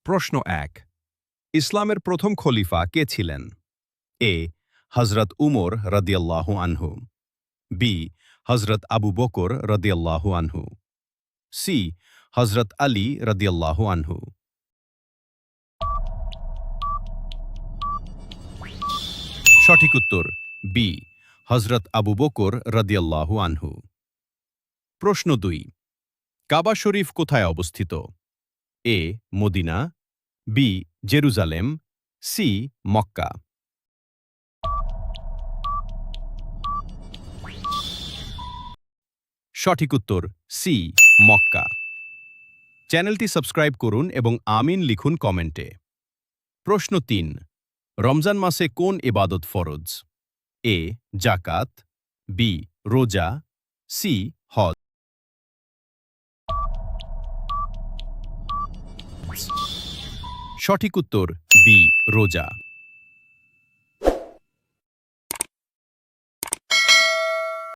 প্রশ্ন ১। ইসলামের প্রথম খলিফা কে ছিলেন? এ হজরত উমর রদিয়াল্লাহু আনহু, বি হজরত আবু বকর রদিয়াল্লাহু আনহু, সি হজরত আলী রদিয়াল্লাহু আনহু। সঠিক উত্তর বি হজরত আবু বকর রদিয়াল্লাহু আনহু। প্রশ্ন ২। কাবা শরীফ কোথায় অবস্থিত? A Medina, B Jerusalem, C Mecca. সঠিক উত্তর সি মক্কা। চ্যানেলটি সাবস্ক্রাইব করুন এবং আমিন লিখুন কমেন্টে। প্রশ্ন ৩। রমজান মাসে কোন ইবাদত ফরজ? এ জাকাত, বি রোজা, সি হজ। সঠিক উত্তর বি রোজা।